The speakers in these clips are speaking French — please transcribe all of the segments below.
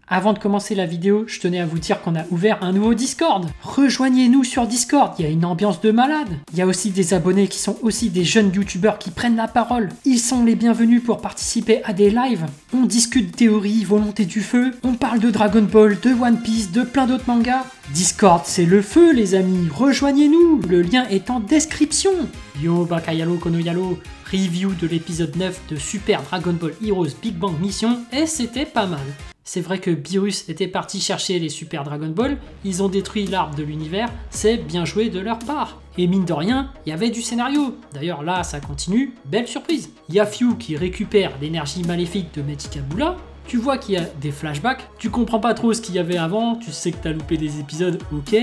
Avant de commencer la vidéo, je tenais à vous dire qu'on a ouvert un nouveau Discord. Rejoignez-nous sur Discord, il y a une ambiance de malade. Il y a aussi des abonnés qui sont aussi des jeunes youtubeurs qui prennent la parole. Ils sont les bienvenus pour participer à des lives. On discute théorie, volonté du feu, on parle de Dragon Ball, de One Piece, de plein d'autres mangas. Discord, c'est le feu les amis, rejoignez-nous, le lien est en description. Yo Bakayalo Konoyalo, review de l'épisode 9 de Super Dragon Ball Heroes Big Bang Mission, et c'était pas mal. C'est vrai que Beerus était parti chercher les Super Dragon Ball, ils ont détruit l'arbre de l'univers, c'est bien joué de leur part. Et mine de rien, il y avait du scénario. D'ailleurs là, ça continue, belle surprise. Il y a Fyu qui récupère l'énergie maléfique de Metikabula, tu vois qu'il y a des flashbacks, tu comprends pas trop ce qu'il y avait avant, tu sais que t'as loupé des épisodes, ok.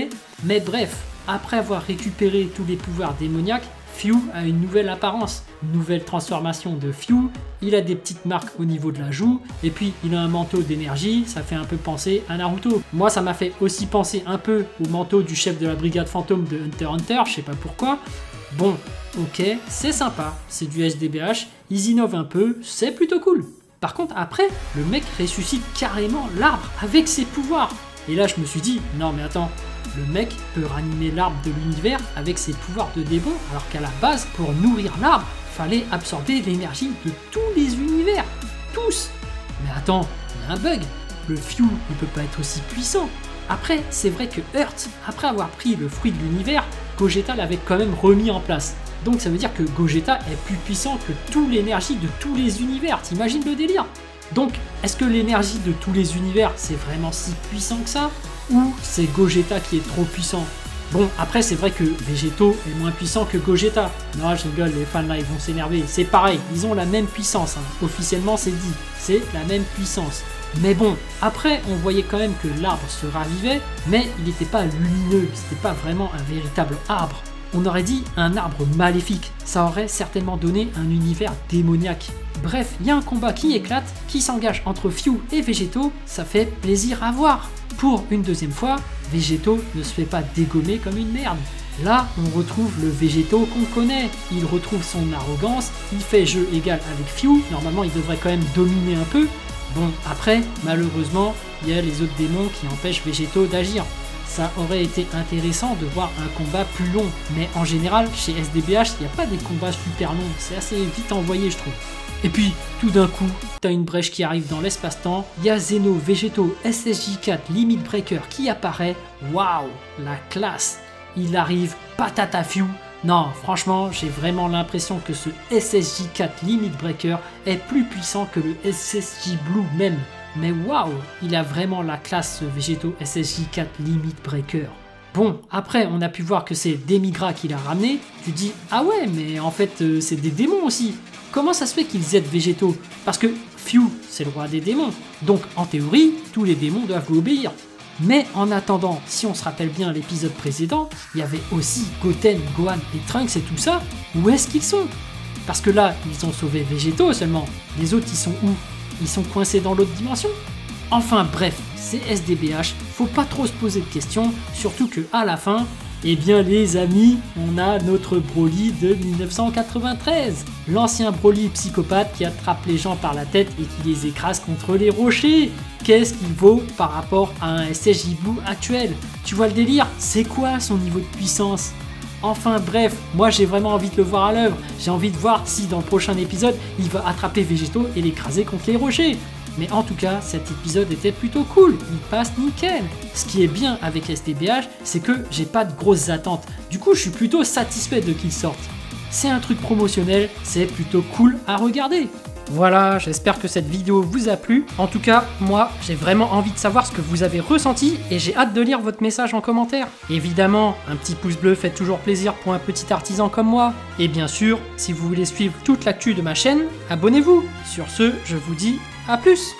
Mais bref, après avoir récupéré tous les pouvoirs démoniaques, Fyu a une nouvelle apparence, une nouvelle transformation de Fyu, il a des petites marques au niveau de la joue, et puis il a un manteau d'énergie, ça fait un peu penser à Naruto. Moi ça m'a fait aussi penser un peu au manteau du chef de la brigade fantôme de Hunter x Hunter, je sais pas pourquoi. Bon, ok, c'est sympa, c'est du SDBH, ils innovent un peu, c'est plutôt cool. Par contre après, le mec ressuscite carrément l'arbre avec ses pouvoirs. Et là je me suis dit, non mais attends, le mec peut ranimer l'arbre de l'univers avec ses pouvoirs de démon, alors qu'à la base, pour nourrir l'arbre, fallait absorber l'énergie de tous les univers. Tous. Mais attends, il y a un bug. Le Fyu, il peut pas être aussi puissant. Après, c'est vrai que Earth, après avoir pris le fruit de l'univers, Gogeta l'avait quand même remis en place. Donc ça veut dire que Gogeta est plus puissant que toute l'énergie de tous les univers. T'imagines le délire? Donc, est-ce que l'énergie de tous les univers, c'est vraiment si puissant que ça? Ou c'est Gogeta qui est trop puissant? Bon, après, c'est vrai que Végéto est moins puissant que Gogeta. Non, je rigole, les fans là, ils vont s'énerver. C'est pareil, ils ont la même puissance. Hein. Officiellement, c'est dit. C'est la même puissance. Mais bon, après, on voyait quand même que l'arbre se ravivait, mais il n'était pas lumineux. C'était pas vraiment un véritable arbre. On aurait dit un arbre maléfique, ça aurait certainement donné un univers démoniaque. Bref, il y a un combat qui éclate, qui s'engage entre Fyu et Végéto, ça fait plaisir à voir. Pour une deuxième fois, Végéto ne se fait pas dégommer comme une merde. Là, on retrouve le Végéto qu'on connaît, il retrouve son arrogance, il fait jeu égal avec Fyu, normalement il devrait quand même dominer un peu. Bon, après, malheureusement, il y a les autres démons qui empêchent Végéto d'agir. Ça aurait été intéressant de voir un combat plus long, mais en général, chez SDBH, il n'y a pas des combats super longs, c'est assez vite envoyé je trouve. Et puis, tout d'un coup, t'as une brèche qui arrive dans l'espace-temps, il y a Zeno Végéto SSJ4 Limit Breaker qui apparaît, waouh, la classe. Il arrive, patata Fyu. Non, franchement, j'ai vraiment l'impression que ce SSJ4 Limit Breaker est plus puissant que le SSJ Blue même. Mais waouh, il a vraiment la classe ce Végéto SSJ4 Limit Breaker. Bon, après on a pu voir que c'est Demigra qui l'a ramené, tu dis ah ouais mais en fait c'est des démons aussi. Comment ça se fait qu'ils aident Végéto? Parce que Fyu c'est le roi des démons, donc en théorie tous les démons doivent lui obéir. Mais en attendant, si on se rappelle bien l'épisode précédent, il y avait aussi Goten, Gohan et Trunks et tout ça, où est-ce qu'ils sont? Parce que là ils ont sauvé Végéto seulement, les autres ils sont où? Ils sont coincés dans l'autre dimension? Enfin bref, c'est SDBH, faut pas trop se poser de questions, surtout que à la fin, eh bien les amis, on a notre Broly de 1993. L'ancien Broly psychopathe qui attrape les gens par la tête et qui les écrase contre les rochers. Qu'est-ce qu'il vaut par rapport à un SSJ Blue actuel? Tu vois le délire? C'est quoi son niveau de puissance? Enfin bref, moi j'ai vraiment envie de le voir à l'œuvre. J'ai envie de voir si dans le prochain épisode, il va attraper Végéto et l'écraser contre les rochers. Mais en tout cas, cet épisode était plutôt cool, il passe nickel. Ce qui est bien avec SDBH, c'est que j'ai pas de grosses attentes. Du coup, je suis plutôt satisfait de qu'il sorte. C'est un truc promotionnel, c'est plutôt cool à regarder. Voilà, j'espère que cette vidéo vous a plu. En tout cas, moi, j'ai vraiment envie de savoir ce que vous avez ressenti et j'ai hâte de lire votre message en commentaire. Évidemment, un petit pouce bleu fait toujours plaisir pour un petit artisan comme moi. Et bien sûr, si vous voulez suivre toute l'actu de ma chaîne, abonnez-vous. Sur ce, je vous dis à plus.